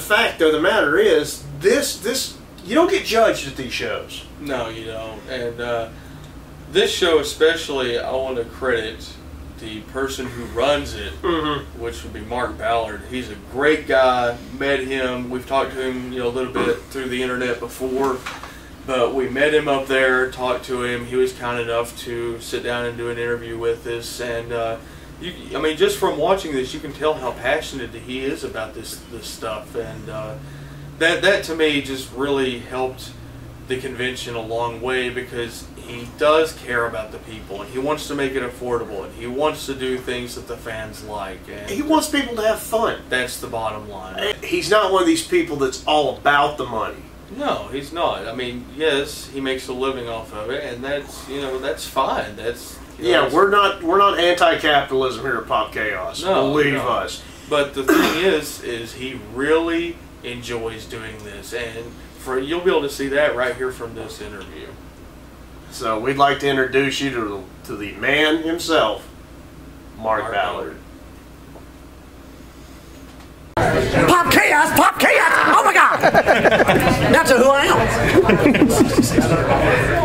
fact of the matter is, this you don't get judged at these shows. No, you don't. And this show especially, I want to credit the person who runs it, which would be Mark Ballard. He's a great guy. Met him. We've talked to him, a little bit through the internet before, but we met him up there, talked to him. He was kind enough to sit down and do an interview with us. And I mean, just from watching this, you can tell how passionate he is about this stuff. And that to me just really helped the convention a long way, because he does care about the people, and he wants to make it affordable, and he wants to do things that the fans like. And he wants people to have fun. That's the bottom line. He's not one of these people that's all about the money. No, he's not. I mean, yes, he makes a living off of it, and that's that's fine. That's we're not anti-capitalism here at Pop Chaos. No, believe us. But the thing is he really enjoys doing this, and you'll be able to see that right here from this interview. So we'd like to introduce you to the man himself, Mark Ballard. Pop Chaos! Pop Chaos! Oh my God! That's who I am.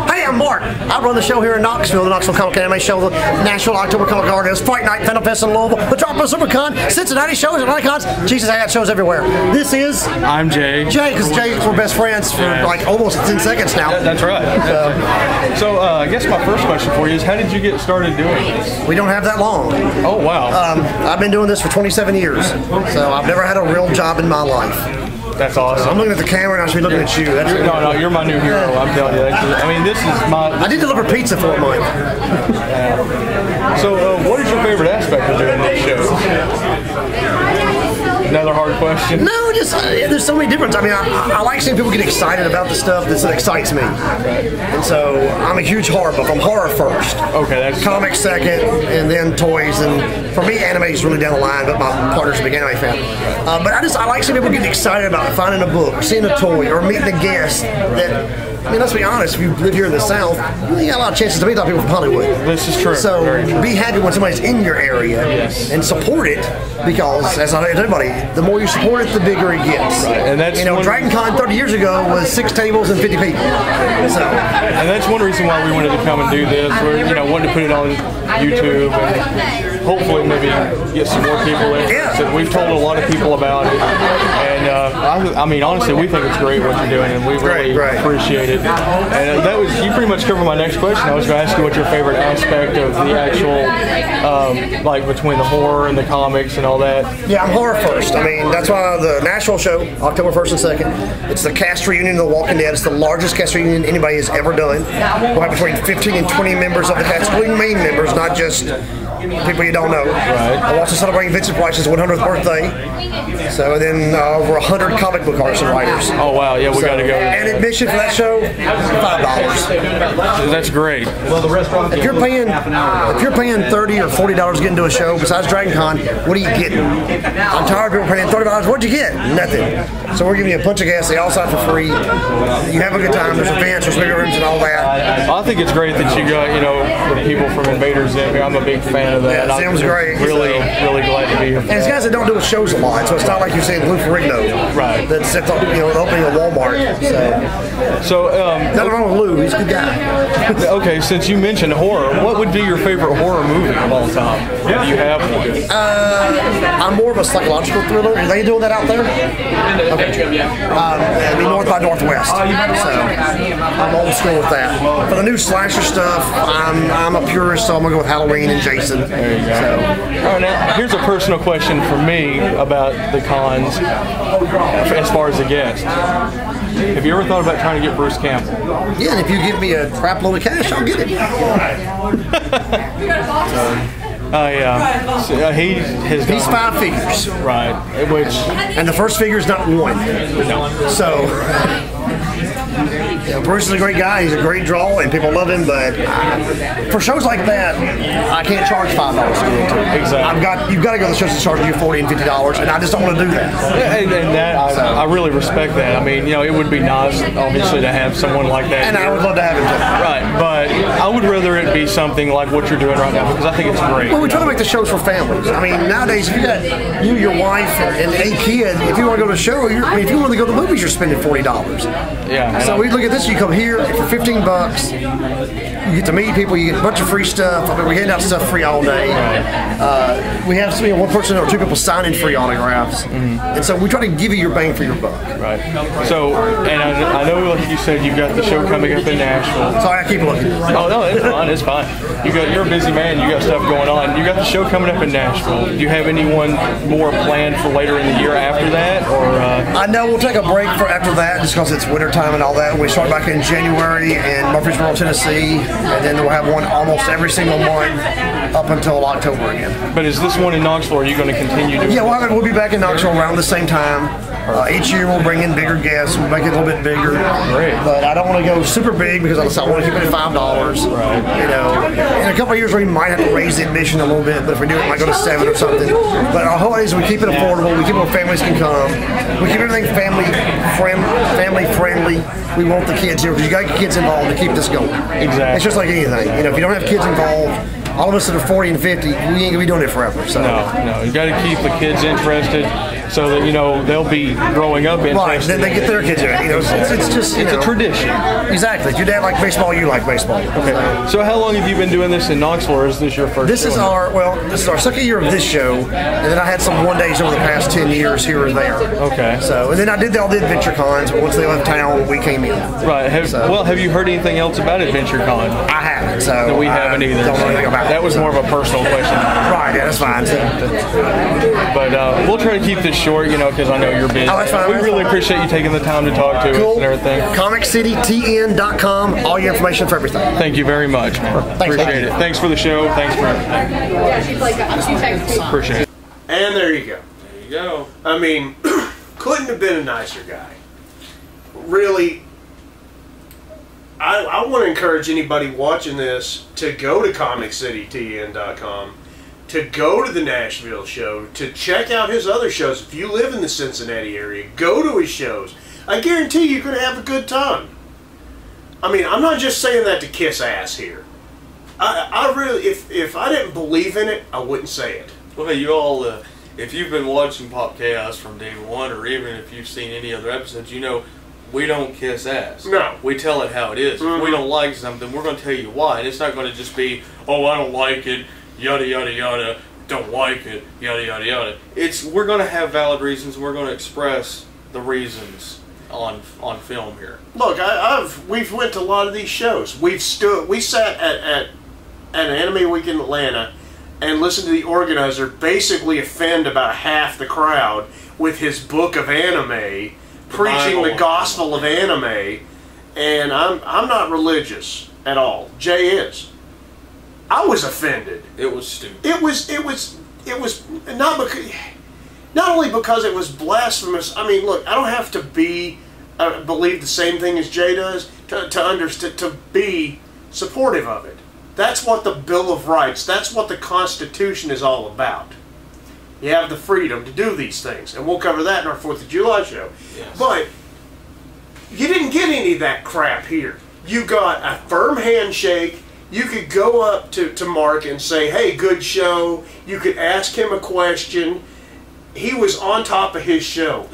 Hey, I'm Mark. I run the show here in Knoxville, the Knoxville Comic Anime Show, the National October Comic Artist, Fright Night, Phantom Fest in Louisville, the Tropical Supercon, Cincinnati shows, Atlanta cons. Jesus, I got shows everywhere. This is... I'm Jay. Jay, because Jay, we're best friends for like almost 10 seconds now. That's right. So I guess my first question for you is, how did you get started doing this? We don't have that long. Oh, wow. I've been doing this for 27 years, so I've never had a real job in my life. That's awesome. I'm looking at the camera and I should be looking at you. No, you're my new hero. I'm telling you. I mean, this is my... I did deliver pizza for a month. So, what is your favorite aspect of doing this show? Another hard question? No, just there's so many different. I mean, I like seeing people get excited about the stuff that excites me. And so I'm a huge horror buff. I'm horror first. Okay, that's comics second, and then toys. And for me, anime is really down the line. But my partner's a big anime fan. But I like seeing people get excited about finding a book, seeing a toy, or meeting a guest that. I mean, let's be honest, if you live here in the South, you got a lot of chances to meet a lot of people from Hollywood. This is true. So be happy when somebody's in your area and support it, because, as I tell everybody, the more you support it, the bigger it gets. Right. And that's Dragon Con 30 years ago was 6 tables and 50 people. So, and that's one reason why we wanted to come and do this. We're, wanted to put it on YouTube and hopefully maybe get some more people in. Yeah. So we've told a lot of people about it. And I mean, honestly, we think it's great what you're doing, and we really appreciate it. And that was, you pretty much covered my next question. I was going to ask you what your favorite aspect of the actual, like between the horror and the comics and all that. Yeah, I'm horror first. I mean, that's why the Nashville show, October 1st and 2nd, it's the cast reunion of The Walking Dead. It's the largest cast reunion anybody has ever done. We'll have between 15 and 20 members of the cast, including main members, not just people you don't know. Right. I'm also celebrating Vincent Price's 100th birthday. So then over 100 comic book artists and writers. Oh wow, yeah, we got to go. And admission for that show, $5. That's great. Well, the restaurant. If you're paying $30 or $40 to get into a show, besides Dragon Con, what are you getting? I'm tired of people paying $30. What'd you get? Nothing. So we're giving you a bunch of gas. They all sign for free. You have a good time. There's events, there's bigger rooms, and all that. I think it's great that you got the people from Invaders in here. I'm a big fan of that. Yeah, Sam's great. Really glad to be here. And it's guys that don't do shows a lot, so it's not like you're saying Lou Ferrigno. Right. That's at the opening of Walmart. So nothing wrong with Lou. He's a good guy. Okay, since you mentioned horror, what would be your favorite horror movie of all time? Do you have one? I'm more of a psychological thriller. Are they doing that out there? Okay. It'd be North by Northwest. So I'm old school with that. For the new slasher stuff, I'm a purist, so I'm gonna go with Halloween and Jason. There you go. So. All right, now here's a personal question for me about the cons as far as a guest. Have you ever thought about trying to get Bruce Campbell? Yeah, and if you give me a crap load of cash, I'll get it. Yeah. So, he's 5 figures. Right. And the first figure is not one. No. So Bruce is a great guy. He's a great draw, and people love him. But for shows like that, I can't charge $5 to get into it. Exactly. You've got to go to the shows that charge you $40 and $50, and I just don't want to do that. And that I really respect that. I mean, it would be nice, obviously, to have someone like that. And I would love to have him too. Right, but I would rather it be something like what you're doing right now because I think it's great. Well, we try to make the shows for families. I mean, nowadays, if you got you, your wife, and a kid, if you want to go to a show, if you want to go to the movies, you're spending $40. Yeah. So we look at this. You come here for $15. You get to meet people. You get a bunch of free stuff. I mean, we hand out stuff free all day. We have one person or two people signing free autographs, and so we try to give you your bang for your buck. Right. So, and I know, like you said, you've got the show coming up in Nashville. Sorry, I keep looking. Oh no, it's fine. It's fine. You're a busy man. You got stuff going on. You got the show coming up in Nashville. Do you have anyone more planned for later in the year after that, or? I know we'll take a break for after that, just because it's wintertime and all that. We start back in January in Murfreesboro, Tennessee, and then we'll have one almost every single month up until October again. But is this one in Knoxville? Or are you going to continue doing? Yeah, we'll be back in Knoxville around the same time. Each year we'll bring in bigger guests. We'll make it a little bit bigger. Great. But I don't want to go super big because I want to keep it at $5. Right. In a couple of years we might have to raise the admission a little bit, but if we do it, it might go to $7 or something. But our whole idea is we keep it affordable. We keep it where families can come. We keep everything family friendly. We want the kids here because you got to get kids involved to keep this going. Exactly. It's just like anything. If you don't have kids involved, all of us that are 40 and 50, we ain't gonna be doing it forever. So no, you got to keep the kids interested so that they'll be growing up interested. Right, then they get their kids in it. It's just it's a tradition. Exactly. If your dad likes baseball, you like baseball. Okay. So how long have you been doing this in Knoxville, or is this your first? This is our second year of this show, and then I had some one days over the past 10 years here or there. Okay. So and then I did all the adventure cons, but once they left town, we came in. Right. Have you heard anything else about Adventure Con? I haven't. So no, we haven't either. Don't know anything about that. Was more of a personal question. Right. Yeah, that's fine. But we'll try to keep this short, because I know you're busy. Oh, that's fine. We really appreciate you taking the time to talk to us and everything. ComicCityTN.com. All your information for everything. Thank you very much. Appreciate it. Thanks for the show. Thanks for everything. Appreciate it. And there you go. There you go. I mean, couldn't have been a nicer guy. Really, I want to encourage anybody watching this to go to ComicCityTN.com, to go to the Nashville show, to check out his other shows. If you live in the Cincinnati area, go to his shows. I guarantee you're going to have a good time. I mean, I'm not just saying that to kiss ass here. I really, if I didn't believe in it, I wouldn't say it. Well, you all, if you've been watching Pop Chaos from day one, or even if you've seen any other episodes, we don't kiss ass. No. We tell it how it is. If we don't like something, we're going to tell you why. And it's not going to just be, oh, I don't like it, yada, yada, yada, don't like it, yada, yada, yada. We're going to have valid reasons. We're going to express the reasons on film here. Look, we've went to a lot of these shows. We sat at an Anime Week in Atlanta and listened to the organizer basically offend about half the crowd with his book of anime, preaching the gospel of anime, and I'm not religious at all. Jay is. I was offended. It was stupid. It was not only because it was blasphemous. I mean, look, I don't have to believe the same thing as Jay does to be supportive of it. That's what the Bill of Rights, that's what the Constitution is all about. You have the freedom to do these things, and we'll cover that in our 4th of July show. Yes. But you didn't get any of that crap here. You got a firm handshake. You could go up to Mark and say, hey, good show. You could ask him a question. He was on top of his show.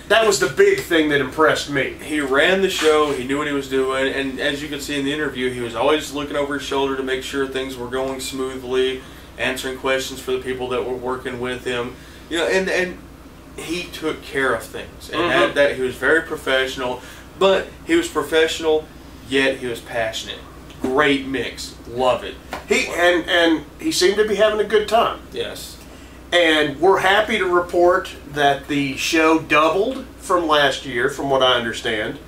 That was the big thing that impressed me. He ran the show. He knew what he was doing. And as you can see in the interview, he was always looking over his shoulder to make sure things were going smoothly, answering questions for the people that were working with him. And he took care of things. And that he was very professional. But he was professional, yet he was passionate. Great mix. Love it. He seemed to be having a good time. Yes. And we're happy to report that the show doubled from last year, from what I understand.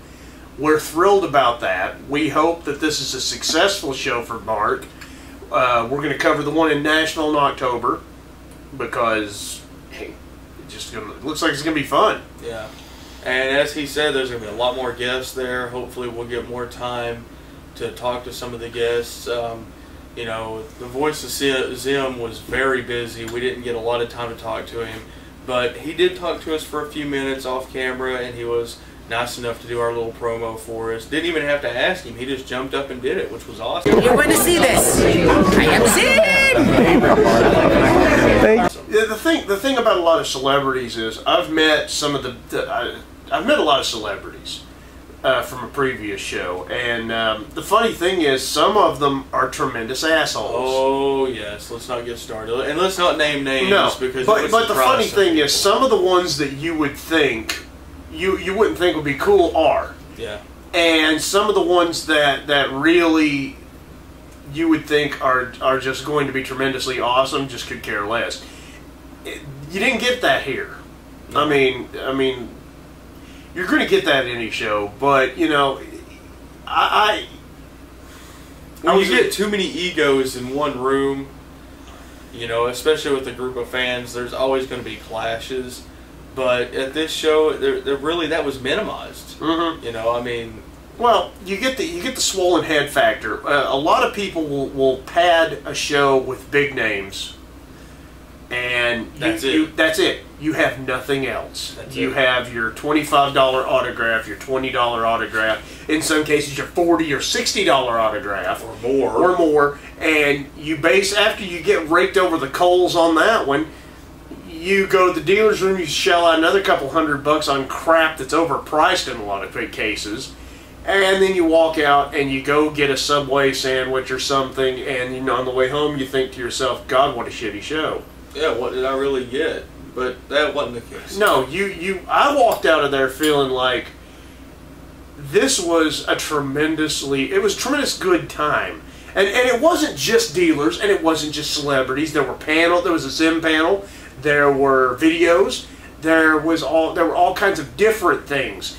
We're thrilled about that. We hope that this is a successful show for Mark. We're going to cover the one in Nashville in October because, hey, it looks like it's going to be fun. Yeah. And as he said, there's going to be a lot more guests there. Hopefully we'll get more time to talk to some of the guests. You know, the voice of Zim was very busy. We didn't get a lot of time to talk to him. But he did talk to us for a few minutes off camera, and he was nice enough to do our little promo for us. Didn't even have to ask him. He just jumped up and did it, which was awesome. You're going to see this. I am Zim! Yeah, the thing about a lot of celebrities is I've met some of I've met a lot of celebrities from a previous show, and the funny thing is some of them are tremendous assholes. Oh yes, let's not get started, and let's not name names. No, because but the funny thing is some of the ones that you would think you wouldn't think would be cool are. Yeah. And some of the ones that really you would think are just going to be tremendously awesome just could care less. You didn't get that here. No. I mean, you're going to get that in any show, but you know, when you get too many egos in one room, you know, especially with a group of fans, there's always going to be clashes. But at this show, really that was minimized. Mm-hmm. You know, I mean, well, you get the swollen head factor. A lot of people will pad a show with big names, and that's it. You have nothing else. You have your $25 autograph, your $20 autograph, in some cases your $40 or $60 autograph, or more, and you after you get raked over the coals on that one. You go to the dealer's room, you shell out another couple $100 on crap that's overpriced in a lot of cases, and then you walk out and you go get a Subway sandwich or something, and you know, on the way home you think to yourself, God, what a shitty show. Yeah, what did I really get? But that wasn't the case. No, I walked out of there feeling like this was a tremendous good time. And it wasn't just dealers, and it wasn't just celebrities. There was a Zim panel. There were videos. There were all kinds of different things.